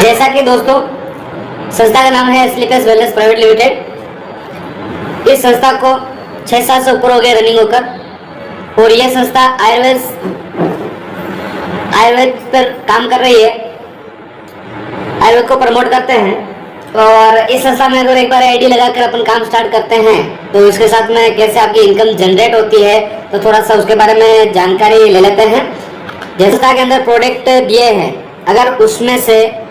जैसा कि दोस्तों संस्था का नाम है स्लीपर्स वेलनेस प्राइवेट लिमिटेड। इस संस्था को 6 साल से ऊपर हो गए रनिंग होकर, और यह संस्था आयुर्वेद पर काम कर रही है, आयुर्वेद को प्रमोट करते हैं। और इस संस्था में अगर एक बार आईडी लगाकर अपन काम स्टार्ट करते हैं तो इसके साथ में कैसे आपकी इनकम जनरेट होती है, तो थोड़ा सा उसके बारे में जानकारी ले लेते हैं। जैसे संस्था के अंदर प्रोडक्ट दिए हैं, अगर उसमें से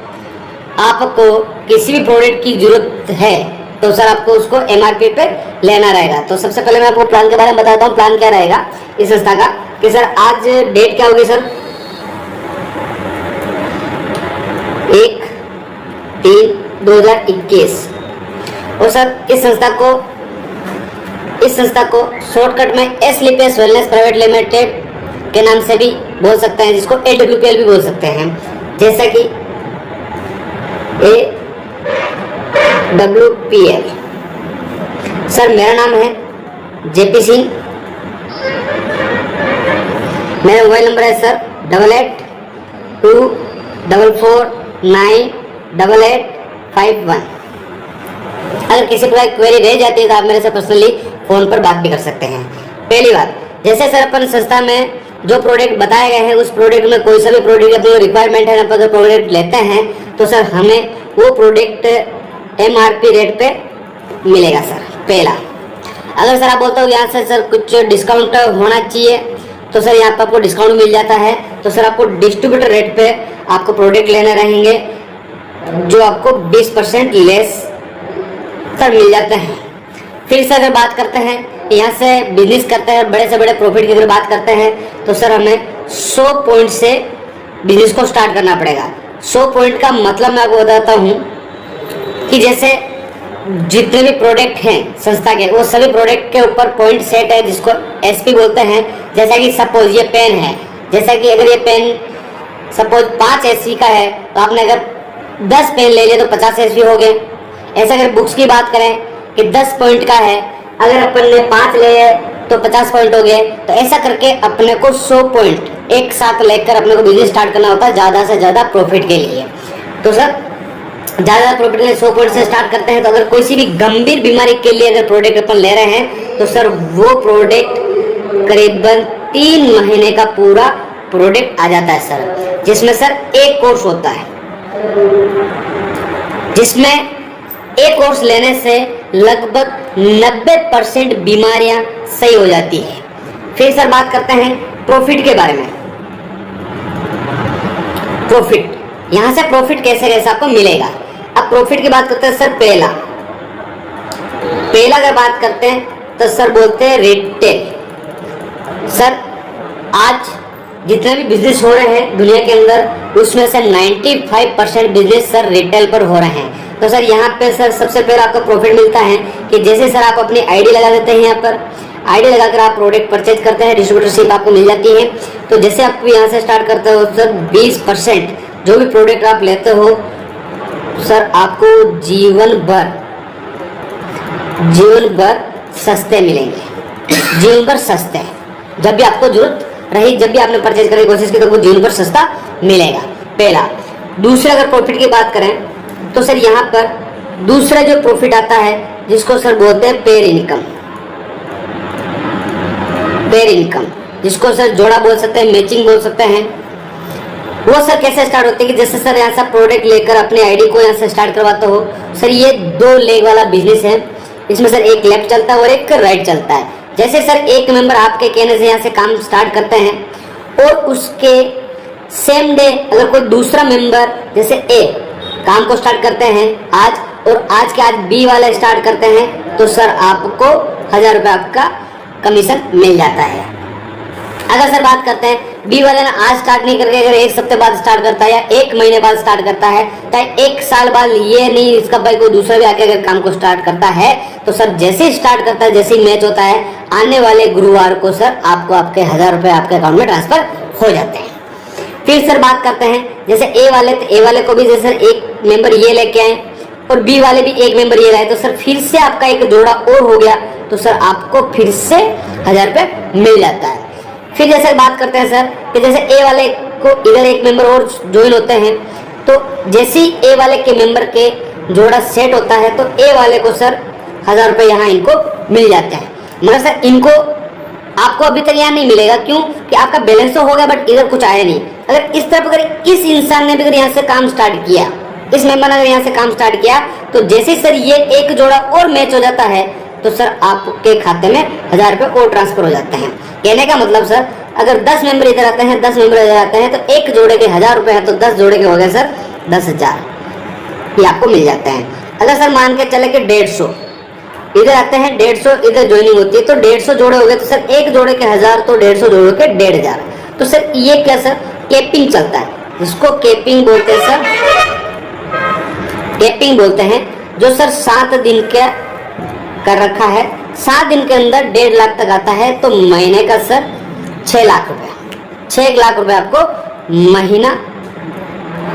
आपको किसी भी प्रोडक्ट की जरूरत है तो सर आपको उसको एमआरपी पे लेना रहेगा। तो सबसे पहले मैं आपको प्लान के बारे में बताता हूँ। प्लान क्या रहेगा इस संस्था का कि सर आज डेट क्या होगी सर 1/3/2021। और सर इस संस्था को शॉर्टकट में स्लीपर्स वेलनेस प्राइवेट लिमिटेड के नाम से भी बोल सकते हैं, जिसको AWPL भी बोल सकते हैं। जैसा कि AWPL। सर मेरा नाम है JP सिंह, मेरा मोबाइल नंबर है सर 8824498851। अगर किसी प्रकार की क्वेरी रह जाती है तो आप मेरे से पर्सनली फोन पर बात भी कर सकते हैं। पहली बात, जैसे सर अपन संस्था में जो प्रोडक्ट बताए गए हैं उस प्रोडक्ट में कोई सा भी प्रोडक्ट अपनी रिक्वायरमेंट है, अगर प्रोडक्ट लेते हैं तो सर हमें वो प्रोडक्ट MRP रेट पे मिलेगा सर। पहला, अगर सर आप बोलते हो यहाँ से सर कुछ डिस्काउंट होना चाहिए तो सर यहाँ पर आपको डिस्काउंट मिल जाता है। तो सर आपको डिस्ट्रीब्यूटर रेट पे आपको प्रोडक्ट लेने रहेंगे जो आपको 20% लेस सर मिल जाते हैं। फिर से अगर बात करते हैं यहाँ से बिजनेस करते हैं, बड़े से बड़े प्रॉफिट की अगर बात करते हैं तो सर हमें 100 पॉइंट से बिजनेस को स्टार्ट करना पड़ेगा। 100 पॉइंट का मतलब मैं आपको बताता हूँ कि जैसे जितने भी प्रोडक्ट हैं संस्था के, वो सभी प्रोडक्ट के ऊपर पॉइंट सेट है जिसको SP बोलते हैं। जैसा कि सपोज ये पेन है, जैसा कि अगर ये पेन सपोज 5 SP का है तो आपने अगर 10 पेन ले लिए तो 50 SP हो गए। ऐसा अगर बुक्स की बात करें कि 10 पॉइंट का है, अगर अपन ने 5 लिए तो 50 पॉइंट हो गए। तो ऐसा करके अपने को 100 पॉइंट एक साथ लेकर अपने को बिजनेस स्टार्ट करना होता है ज़्यादा से ज़्यादा प्रॉफिट के लिए। तो सर ज़्यादा प्रॉफिट के लिए 100 पॉइंट से स्टार्ट करते हैं। तो अगर कोई सी भी गंभीर बीमारी के लिए अगर प्रोडक्ट अपन ले रहे हैं तो सर वो प्रोडक्ट करीबन 3 महीने का पूरा प्रोडक्ट आ जाता है सर, जिसमें सर एक कोर्स होता है, जिसमें एक कोर्स लेने से लगभग 90% बीमारियां सही हो जाती है। फिर सर बात करते हैं प्रॉफिट के बारे में। प्रॉफिट, यहां से प्रॉफिट कैसे कैसे आपको मिलेगा। अब प्रॉफिट की बात करते हैं सर। पहला अगर बात करते हैं तो सर बोलते हैं रिटेल। सर आज जितने भी बिजनेस हो रहे हैं दुनिया के अंदर उसमें से 95% बिजनेस सर रिटेल पर हो रहे हैं। तो सर यहाँ पे सर सबसे पहले आपको प्रॉफिट मिलता है कि जैसे सर आप अपनी आईडी लगा देते हैं, यहाँ पर आईडी लगाकर आप प्रोडक्ट परचेज करते हैं, डिस्ट्रीब्यूटरशिप आपको मिल जाती है। तो जैसे आप यहाँ से स्टार्ट करते हो सर 20% जो भी प्रोडक्ट आप लेते हो सर आपको जीवन भर सस्ते मिलेंगे। जीवन भर सस्ते, जब भी आपको जरूरत रही, जब भी आपने परचेज करने की कोशिश की तो वो जीवन भर सस्ता मिलेगा। पहला। दूसरा अगर प्रॉफिट की बात करें तो सर यहाँ पर दूसरा जो प्रॉफिट आता है जिसको सर बोलते हैं पेयर इनकम, जिसको सर जोड़ा बोल सकते हैं, मैचिंग बोल सकते हैं। वो सर कैसे स्टार्ट होती है कि जैसे सर यहाँ से प्रोडक्ट लेकर अपने आईडी को यहाँ से स्टार्ट करवाते हो सर, ये 2 लेग वाला बिजनेस है। इसमें सर एक लेफ्ट चलता है और एक राइट चलता है। जैसे सर एक मेंबर आपके कहने से यहाँ से काम स्टार्ट करते हैं और उसके सेम डे अगर कोई दूसरा मेंबर जैसे A काम को स्टार्ट करते हैं आज, और आज के आज B वाला स्टार्ट करते हैं तो सर आपको 1000 रुपये आपका कमीशन मिल जाता है। अगर सर बात करते हैं B वाले ने आज स्टार्ट नहीं करके अगर 1 हफ्ते बाद स्टार्ट करता है या 1 महीने बाद स्टार्ट करता है, चाहे 1 साल बाद, ये नहीं इसका भाई कोई दूसरा भी आके अगर काम को स्टार्ट करता है तो सर जैसे ही स्टार्ट करता है, जैसे ही मैच होता है, आने वाले गुरुवार को सर आपको आपके 1000 रुपये आपके अकाउंट में ट्रांसफर हो जाते हैं। फिर सर बात करते हैं जैसे A वाले, तो A वाले को भी जैसे सर एक मेंबर ये लेके आए और B वाले भी एक मेंबर ये लाए तो सर फिर से आपका एक जोड़ा और हो गया तो सर आपको फिर से 1000 रुपये मिल जाता है। फिर जैसे बात करते हैं सर कि जैसे A वाले को इधर एक मेंबर और ज्वाइन होते हैं तो जैसे ही ए वाले के मेंबर के जोड़ा सेट होता है तो ए वाले को सर 1000 रुपये यहाँ इनको मिल जाते हैं। मगर सर इनको आपको अभी तक यहाँ नहीं मिलेगा, क्यों कि आपका बैलेंस तो हो गया बट इधर कुछ आया नहीं। अगर इस तरफ अगर इस इंसान ने भी अगर यहाँ से काम स्टार्ट किया, इस मेंबर ने अगर यहाँ से काम स्टार्ट किया, तो जैसे सर ये एक जोड़ा और मैच हो जाता है तो सर आपके खाते में 1000 रुपये और ट्रांसफर हो जाते हैं। कहने का मतलब सर अगर 10 मेंबर इधर आते हैं, 10 मेंबर इधर आते हैं, तो एक जोड़े के 1000 रुपये है तो 10 जोड़े के हो गए सर 10,000 ये आपको मिल जाते हैं। अगर सर मान के चले कि 150 इधर आते हैं, 150 इधर ज्वाइनिंग होती है तो 150 जोड़े हो गए, तो सर एक जोड़े के 1000 तो 150 जोड़े के 1,500। तो सर ये क्या सर कैपिंग चलता है, जिसको कैपिंग बोलते हैं सर, कैपिंग बोलते हैं, जो सर 7 दिन का कर रखा है। 7 दिन के अंदर 1.5 लाख तक आता है तो महीने का सर 6 लाख रुपए, 6 लाख रुपए आपको महीना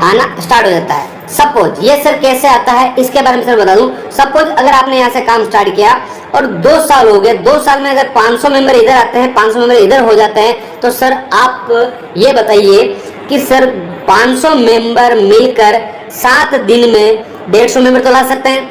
आना स्टार्ट हो जाता है। सपोज ये सर कैसे आता है इसके बारे में सर बता दूं। सपोज अगर आपने यहाँ से काम स्टार्ट किया और 2 साल हो गए, 2 साल में अगर 500 मेंबर इधर आते हैं, 500 मेंबर इधर हो जाते हैं, तो सर आप ये बताइए कि सर 500 मेंबर मिलकर 7 दिन में 150 मेंबर तो ला सकते हैं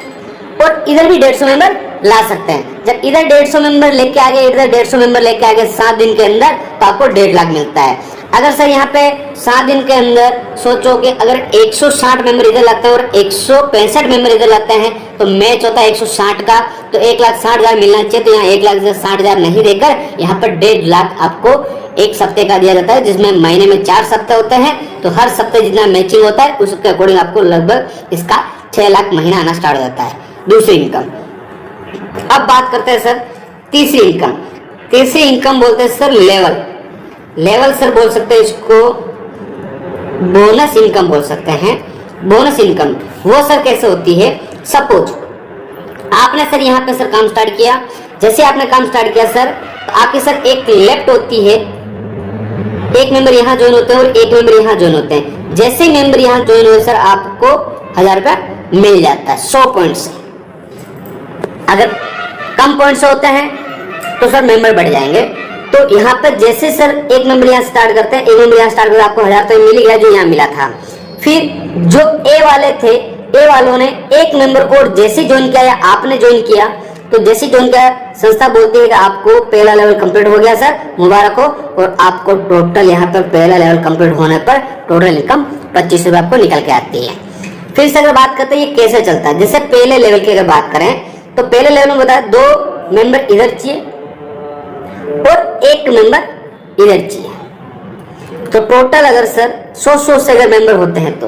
और इधर भी 150 मेंबर ला सकते हैं। जब इधर 150 मेंबर लेके आगे, इधर 150 मेंबर लेके आगे 7 दिन के अंदर, तो आपको 1.5 लाख मिलता है। अगर सर यहाँ पे 7 दिन के अंदर सोचो कि अगर 160 मेंबर इधर लाते हैं और 165 मेंबर इधर लाते हैं तो मैच होता है 160 का, तो 1,60,000 मिलना चाहिए। तो यहाँ 1,60,000 नहीं देकर यहाँ पर 1.5 लाख आपको एक सप्ते का दिया जाता है, जिसमें महीने में 4 सप्ते होते हैं। तो हर सप्ते जितना मैचिंग होता है उसके अकॉर्डिंग आपको लगभग इसका 6 लाख महीना आना स्टार्ट हो जाता है। दूसरी इनकम, अब बात करते हैं सर तीसरी इनकम। तीसरी इनकम बोलते हैं सर लेवल। लेवल सर बोल सकते हैं इसको, बोनस इनकम बोल सकते हैं। बोनस इनकम वो सर कैसे होती है, सपोज आपने सर यहाँ पे सर काम स्टार्ट किया, जैसे आपने काम स्टार्ट किया सर आपकी सर एक लेफ्ट होती है, एक मेंबर यहाँ ज्वाइन होते हैं और एक मेंबर यहाँ ज्वाइन होते हैं। जैसे ही मेंबर यहाँ ज्वाइन हुए सर आपको 1000 रुपया मिल जाता है 100 पॉइंट से। अगर कम पॉइंट से होते हैं तो सर मेंबर बढ़ जाएंगे। तो यहाँ पर जैसे सर एक मेंबर यहाँ स्टार्ट करते हैं, एक मेंबर यहाँ स्टार्ट करते आपको 1000 तो मिल गया जो यहाँ मिला था। फिर जो ए वाले थे, ए वालों ने एक मेंबर और जैसे ज्वाइन किया या आपने ज्वाइन किया, तो जैसे ज्वाइन किया संस्था बोलती है कि आपको पहला लेवल कंप्लीट हो गया सर, मुबारक हो, और आपको टोटल यहाँ पर पहला लेवल कंप्लीट होने पर टोटल इनकम 25 रुपये आपको निकल के आती है। फिर से अगर बात करते हैं ये कैसे चलता है, जैसे पहले लेवल की अगर बात करें तो पहले लेवल में बताया 2 मेंबर इधर चाहिए और 1 मेंबर इधर चाहिए। तो टोटल अगर सर 100 से अगर मेंबर होते हैं तो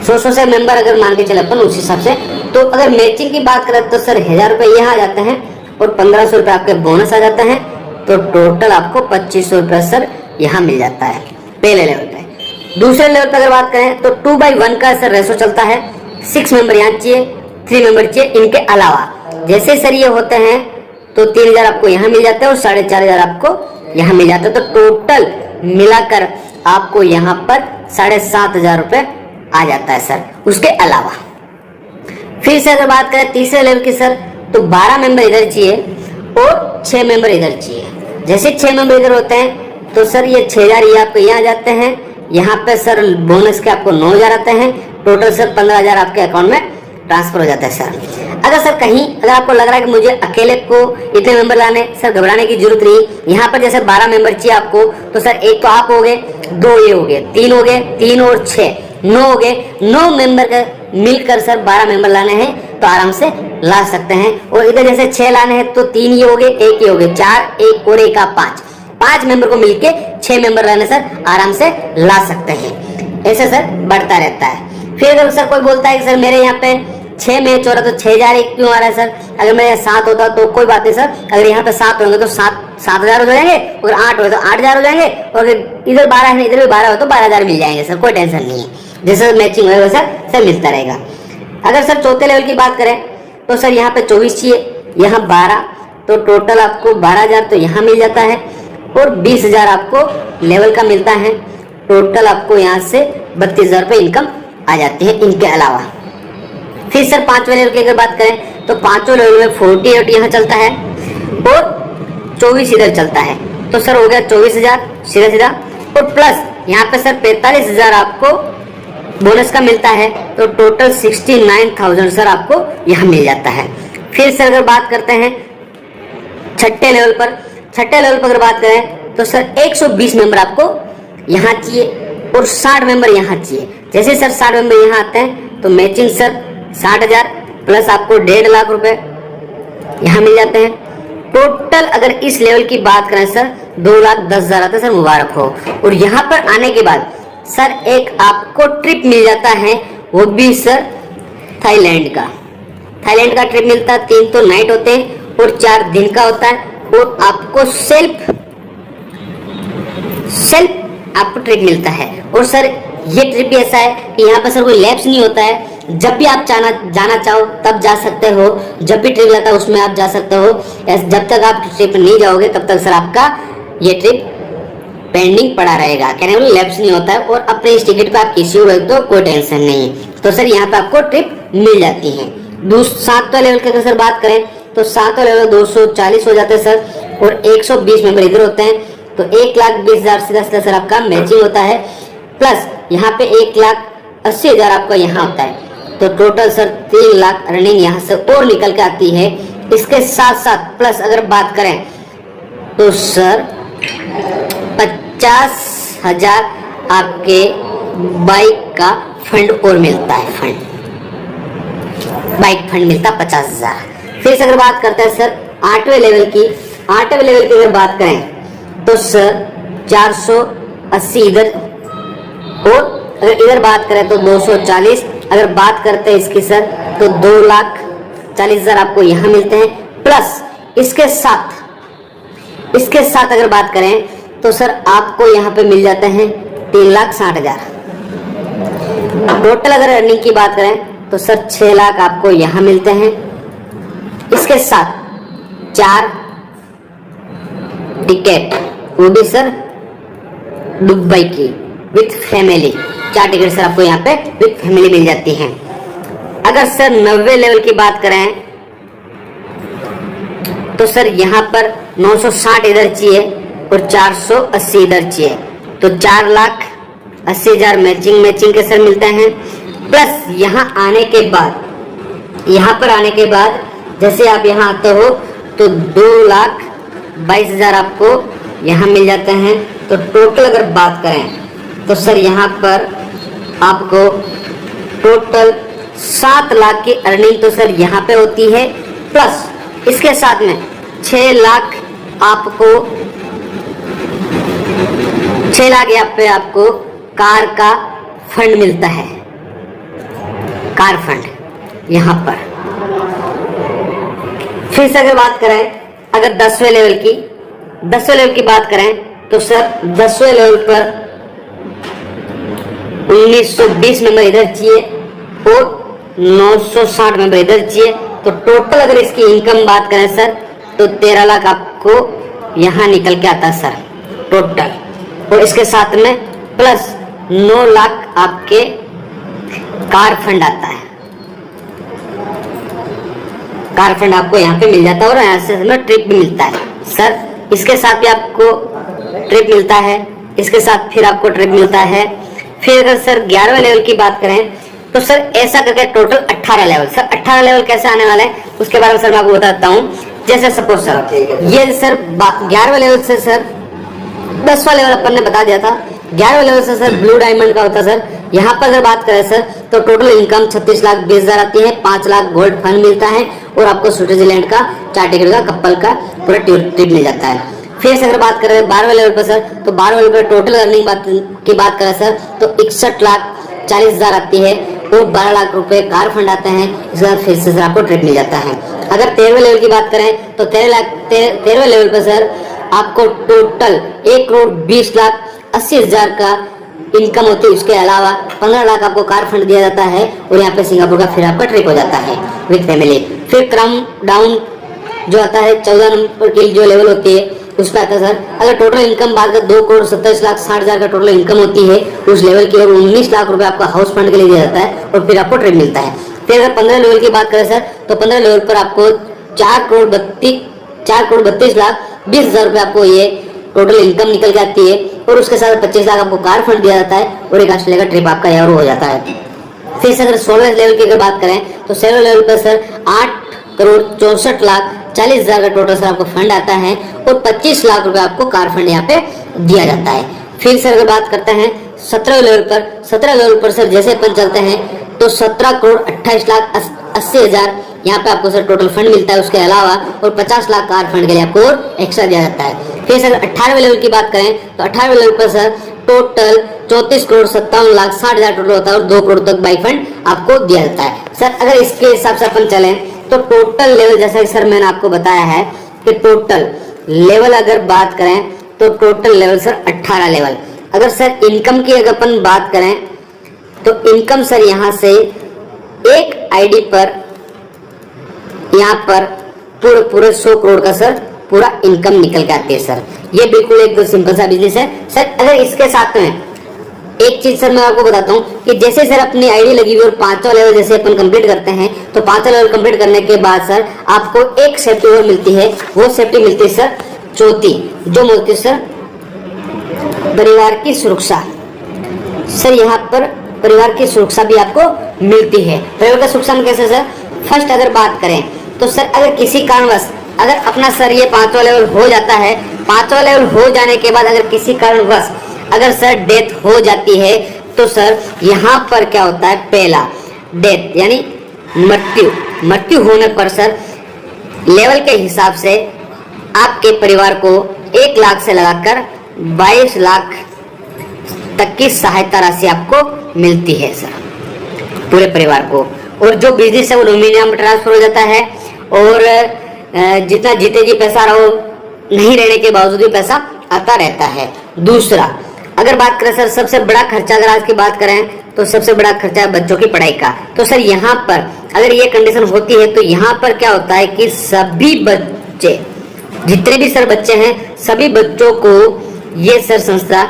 100 से मेंबर अगर मान के चले अपन उस हिसाब से, तो अगर मैचिंग की बात करें तो सर 1000 रुपये यहाँ आ जाते हैं और 1500 रुपये आपके बोनस आ जाते हैं। तो टोटल आपको 2500 रुपये सर यहाँ मिल जाता है पहले लेवल पे। दूसरे लेवल पे अगर बात करें तो 2/1 का सर रेशो चलता है। 6 मेंबर यहाँ चाहिए, 3 मेंबर चाहिए। इनके अलावा जैसे सर ये होते हैं तो 3000 आपको यहाँ मिल जाता है और 4500 आपको यहाँ मिल जाता है। तो टोटल मिलाकर आपको यहाँ पर 7500 रुपये आ जाता है सर। उसके अलावा फिर से अगर बात करें तीसरे लेवल की सर, तो 12 मेंबर इधर चाहिए और 6 मेंबर इधर चाहिए। जैसे 6 मेंबर इधर होते हैं तो सर ये 6000 ये आपको यहाँ जाते हैं। यहाँ पे सर बोनस के आपको 9000 आते हैं। टोटल सर 15000 आपके अकाउंट में ट्रांसफर हो जाता है सर। अगर सर कहीं अगर आपको लग रहा है कि मुझे अकेले को इतने मेंबर लाने, सर घबराने की जरूरत नहीं। यहाँ पर जैसे 12 मेंबर चाहिए आपको, तो सर एक तो आप हो गए, 2 ये हो गए, 3 हो गए, 3 और 6 9 हो गए। 9 मेंबर का मिलकर सर 12 मेंबर लाने हैं तो आराम से ला सकते हैं। और इधर जैसे 6 लाने हैं तो 3 ये हो गए, 1 ये हो गए, 4 1 और 1 का 5 मेंबर को मिलके 6 मेंबर लाने सर आराम से ला सकते हैं। ऐसे सर बढ़ता रहता है। फिर अगर सर कोई बोलता है कि सर मेरे यहाँ पे 6 मैच हो रहा है तो 6000 क्यों आ रहा है सर, अगर मेरे 7 होता तो कोई बात नहीं सर। अगर यहाँ पे 7 होंगे तो 7000 हो जाएंगे और 8 हो तो 8000 हो जाएंगे और अगर इधर 12 है इधर भी 12 हो तो 12000 मिल जाएंगे सर, कोई टेंशन नहीं है। जैसे मैचिंग होगा वैसा सर मिलता रहेगा। अगर सर चौथे लेवल की बात करें तो सर यहाँ पे 24 चाहिए, यहाँ 12, तो टोटल आपको 12000 तो यहाँ मिल जाता है और 20000 आपको लेवल का मिलता है। टोटल आपको यहाँ से 32000 रुपये इनकम आ जाती है इनके अलावा। फिर सर 5वें लेवल की अगर बात करें तो 5वें लेवल में 48 यहाँ चलता है और 24 इधर चलता है। तो सर हो गया 24000 सीधा सीधा, और प्लस यहाँ पे सर 45000 आपको बोनस का मिलता है, तो टोटल 69,000 सर आपको यहाँ मिल जाता है। फिर सर अगर बात करते हैं छठे लेवल पर अगर बात करें तो सर 120 मेंबर आपको यहाँ चाहिए और 60 मेंबर यहाँ चाहिए। जैसे सर 60 मेंबर यहाँ आते हैं तो मैचिंग सर 60,000 प्लस आपको 1.5 लाख रुपए यहाँ मिल जाते हैं। टोटल अगर इस लेवल की बात करें सर 2,10,000 आता है सर, मुबारक हो। और यहाँ पर आने के बाद सर एक आपको ट्रिप मिल जाता है, वो भी सर थाईलैंड का ट्रिप मिलता है। 3 तो नाइट होते हैं और 4 दिन का होता है, और आपको सेल्फ आपको ट्रिप मिलता है। और सर ये ट्रिप ऐसा है कि यहाँ पर सर कोई लैप्स नहीं होता है, जब भी आप जाना चाहो तब जा सकते हो, जब भी ट्रिप जाता है उसमें आप जा सकते हो। जब तक आप ट्रिप नहीं जाओगे तब तक सर आपका ये ट्रिप पेंडिंग पड़ा रहेगा, कहने वाले लैप्स नहीं होता है। और अपने इस टिकट पे आप किसी हो तो कोई टेंशन नहीं है। तो सर यहाँ पे आपको ट्रिप मिल जाती है। 7वां लेवल की अगर सर बात करें तो 7वां लेवल 240 हो जाते हैं सर, और 120 मेंबर इधर होते हैं, तो 1,20,000 सीधा सर आपका मैचिंग होता है। प्लस यहाँ पे 1,80,000 आपका यहाँ होता है, तो टोटल सर 3 लाख अर्निंग यहाँ से और निकल के आती है। इसके साथ साथ प्लस अगर बात करें तो सर 50,000 आपके बाइक का फंड और मिलता है, बाइक फंड मिलता 50,000। फिर से अगर बात करते हैं सर 8वें लेवल की अगर बात करें तो सर 480 इधर, और अगर इधर बात करें तो 240। अगर बात करते हैं इसकी सर तो 2,40,000 आपको यहाँ मिलते हैं। प्लस इसके साथ अगर बात करें तो सर आपको यहाँ पे मिल जाते हैं 3,60,000। टोटल अगर अर्निंग की बात करें तो सर 6 लाख आपको यहाँ मिलते हैं। इसके साथ 4 टिकट, वो भी सर दुबई की विथ फैमिली, 4 टिकट सर आपको यहाँ पे विथ फैमिली मिल जाती हैं। अगर सर 90 लेवल की बात करें तो सर यहाँ पर 960 इधर चाहिए और 480 इधर चाहिए, तो 4,80,000 मैचिंग के सर मिलते हैं। प्लस यहाँ पर आने के बाद जैसे आप यहाँ आते हो तो 2,22,000 आपको यहाँ मिल जाते हैं। तो टोटल अगर बात करें तो सर यहाँ पर आपको टोटल 7 लाख की अर्निंग तो सर यहाँ पे होती है। प्लस इसके साथ में 6 लाख यहाँ पे आपको कार का फंड मिलता है, कार फंड यहाँ पर। फिर से अगर बात करें अगर 10वें लेवल की बात करें तो सर 10वें लेवल पर 1920 मेंबर इधर चाहिए और 960 मेंबर इधर चाहिए। तो टोटल अगर इसकी इनकम बात करें सर तो 13 लाख आपको यहाँ निकल के आता है सर टोटल, और इसके साथ में प्लस 9 लाख आपके कार फंड आता है, कार फंड आपको यहाँ पे मिल जाता है। और यहाँ से हमें ट्रिप भी मिलता है सर, इसके साथ भी आपको ट्रिप मिलता है, इसके साथ फिर आपको ट्रिप मिलता है। फिर अगर सर 11वें लेवल की बात करें तो सर ऐसा करके टोटल 18 लेवल। सर 18 लेवल कैसे आने वाला है उसके बारे में सर मैं आपको बताता हूँ। जैसे सपोज सर ये सर 11वें लेवल से सर 10वां लेवल अपन ने बता दिया था, 11वें लेवल से सर ब्लू डायमंड का होता है सर। यहाँ पर अगर बात करें सर तो टोटल इनकम 36,20,000 आती है, 5 लाख गोल्ड फंड मिलता है, और आपको स्विट्जरलैंड का 4 टिकट का कपल का पूरा ट्रिप मिल जाता है। फिर से अगर बात करें 12वें लेवल पर सर तो 12वें लेवल पर टोटल अर्निंग की बात करें सर तो 61,40,000 आती है, और 12 लाख रुपए कार फंड आते हैं। इसके बाद फिर से सर आपको ट्रिप मिल जाता है। अगर 13वें लेवल की बात करें तो 13वें लेवल पर सर आपको टोटल 1,20,80,000 का इनकम होती है। उसके अलावा 15 लाख आपको कार फंड दिया जाता है, और यहाँ पे सिंगापुर का फिर आपका ट्रिप हो जाता है विद फैमिली। फिर क्रम डाउन जो आता है 14 नंबर की जो लेवल होती है उस पर आता है सर। अगर टोटल इनकम बात करें 2,27,60,000 का टोटल इनकम होती है उस लेवल की, और 19 लाख रुपए आपका हाउस फंड के लिए दिया जाता है, और फिर आपको ट्रिप मिलता है। फिर अगर 15 लेवल की बात करें सर तो 15 लेवल पर आपको 4,32,20,000 रुपए आपको ये टोटल इनकम निकल के आती है, और उसके साथ 25 लाख आपको कार फंड दिया जाता है, और एक ऑस्ट्रेलिया का ट्रिप आपका यहाँ हो जाता है। फिर से अगर 16वें लेवल की अगर बात करें तो 16वें लेवल पर सर 8,64,40,000 का टोटल सर आपको फंड आता है, और 25 लाख रुपए आपको कार फंड यहाँ पे दिया जाता है। फिर सर अगर बात करते हैं 17वें लेवल पर, 17वें लेवल पर सर जैसे अपन चलते हैं तो 17,28,80,000 यहाँ पे आपको सर टोटल फंड मिलता है। उसके अलावा और 50 लाख कार फंड के लिए आपको और एक्स्ट्रा दिया जाता है। फिर सर 18वें लेवल की बात करें तो 18वें लेवल पर सर टोटल 34,57,60,000 टोटल होता है, और 2 करोड़ तक बाइक फंड आपको दिया जाता है। सर अगर इसके हिसाब से अपन चलें तो टोटल लेवल, जैसा कि सर मैंने आपको बताया है कि टोटल लेवल अगर बात करें तो टोटल लेवल सर 18 लेवल। अगर सर इनकम की अगर अपन बात करें तो इनकम सर यहाँ से एक आईडी पर यहाँ पर पूरे 100 करोड़ का सर पूरा इनकम निकल के आती है सर। ये बिल्कुल एक सिंपल सा बिजनेस है सर। अगर इसके साथ में एक चीज सर मैं आपको बताता हूँ कि जैसे सर अपनी आईडी लगी हुई और 5वां लेवल जैसे अपन कंप्लीट करते हैं तो 5वां लेवल कंप्लीट करने के बाद सर आपको एक सेफ्टी और मिलती है। वो सेफ्टी मिलती है सर चौथी, जो मिलती है सर परिवार की सुरक्षा। सर यहाँ पर परिवार की सुरक्षा भी आपको मिलती है। परिवार की सुरक्षा में कैसे सर? फर्स्ट अगर बात करें तो सर अगर किसी कारणवश अगर अपना सर ये 5वां लेवल हो जाता है, 5वां लेवल हो जाने के बाद अगर किसी कारणवश अगर सर डेथ हो जाती है तो सर यहाँ पर क्या होता है, पहला डेथ यानी मृत्यु होने पर सर लेवल के हिसाब से आपके परिवार को 1 लाख से लगाकर 22 लाख तक की सहायता राशि आपको मिलती है सर पूरे परिवार को। और जो बिजनेस है वो रोमानिया में ट्रांसफर हो जाता है, और जितना जीते जी पैसा रहो नहीं रहने के बावजूद भी पैसा आता रहता है। दूसरा अगर बात करें सर सबसे बड़ा खर्चा, अगर आज की बात करें तो सबसे बड़ा खर्चा है बच्चों की पढ़ाई का। तो सर यहाँ पर अगर ये कंडीशन होती है तो यहाँ पर क्या होता है कि सभी बच्चे, जितने भी सर बच्चे हैं सभी बच्चों को ये सर संस्था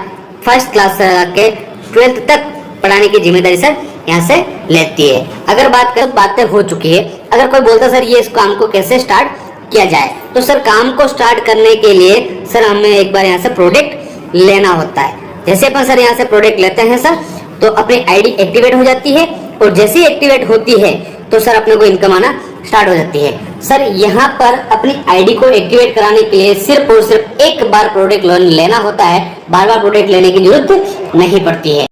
फर्स्ट क्लास से के 12th तक पढ़ाने की जिम्मेदारी सर यहाँ से लेती है। अगर बात करें बातें हो चुकी है, अगर कोई बोलता सर ये इस काम को कैसे स्टार्ट किया जाए, तो सर काम को स्टार्ट करने के लिए सर हमें एक बार यहाँ से प्रोडक्ट लेना होता है। जैसे अपन सर यहाँ से प्रोडक्ट लेते हैं सर तो अपनी आईडी एक्टिवेट हो जाती है, और जैसे ही एक्टिवेट होती है तो सर अपने को इनकम आना स्टार्ट हो जाती है। सर यहाँ पर अपनी आईडी को एक्टिवेट कराने के लिए सिर्फ और सिर्फ एक बार प्रोडक्ट लेना होता है, बार बार प्रोडक्ट लेने की जरूरत नहीं पड़ती है।